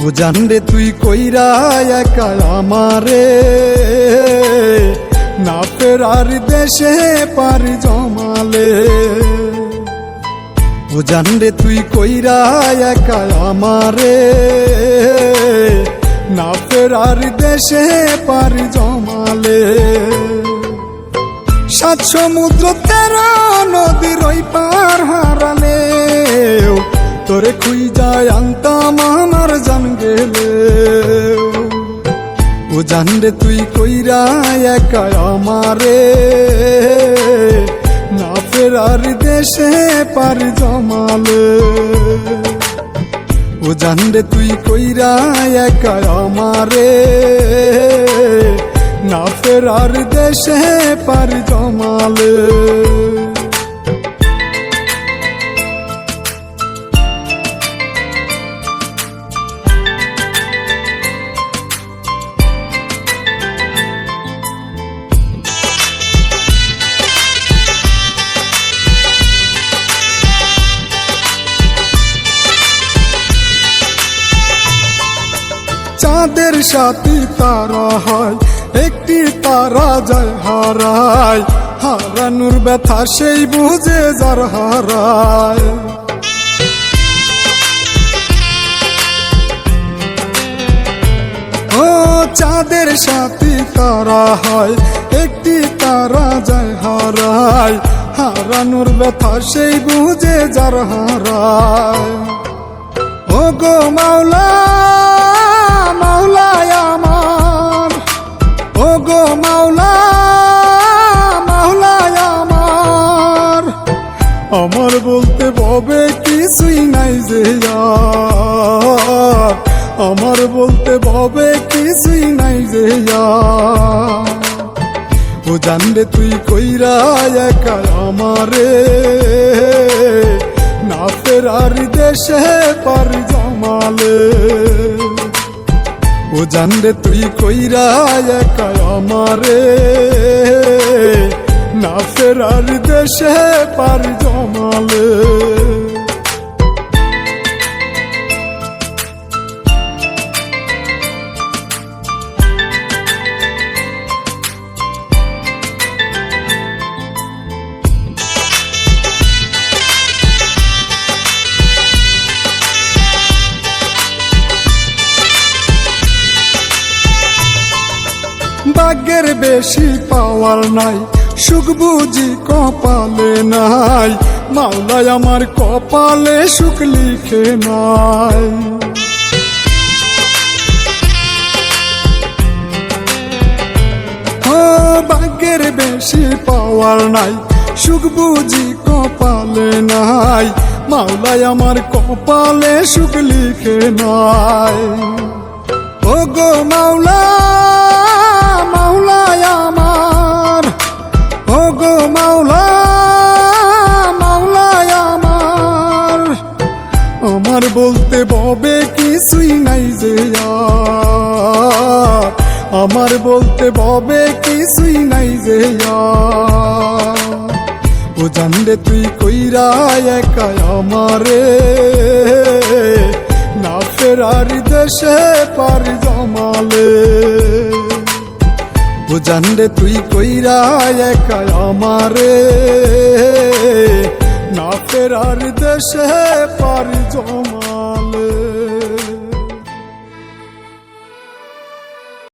ও জানরে তুই কইরা একা আমারে, না ফেরার দেশে পারি জমালে। ও জানরে তুই কইরা একা আমারে, না ফেরার দেশে পারি জমালে। 7 সমুদ্র 13 নদীর ওই পার হারালে, তোরে খুঁজায় আনতাম আমার জান গেলে। ও জানরে তুই কইরা একা আমারে, না ফেরার দেশে পারি জমালে। ও জানরে তুই কইরা একা আমারে, না ফেরার দেশে পারি জমালে। চাঁদের সাথী তারা হয়, একটি তারা যায় হারায়, হারানোর ব্যথা সেই বুঝে যার হারায়। ও চাঁদের সাথী তারা হয়, একটি তারা যায় হারায়, হারানোর ব্যথা সেই বুঝে যার হারায়। ও গো মাওলা মাওলায় আমার, ও গো মাওলা মাওলায় আমার, আমার বলতে ভবে কিছুই নাই যে আর, আমার বলতে ভবে কিছুই নাই যে আর। ও জানরে তুই কইরা একা আমারে, না ফেরার দেশে পারি জমালে। ও জানরে তুই কইরা একা আমারে, না ফেরার দেশে পারি জমালে। ভাগ্যের বেশি পাওয়ার নাই, সুখ বুঝি কপালে নাই, মাওলায় আমার কপালে সুখ লিখে নাই। ও ভাগ্যের বেশি পাওয়ার নাই, সুখ বুঝি কপালে নাই, মাওলায় আমার কপালে সুখ লিখে নাই। ও গো মাওলা মাওলায় আমার, ও গো মাওলা মাওলায় আমার, আমার বলতে ভবে কিছুই নাই যে আর, আমার বলতে ভবে কিছুই নাই যে আর। ও জানরে তুই কইরা একা আমারে, না ফেরার দেশে পারি জমালে। ও জানরে তুই কইরা একা আমারে, না ফেরার দেশে পারি জমালে।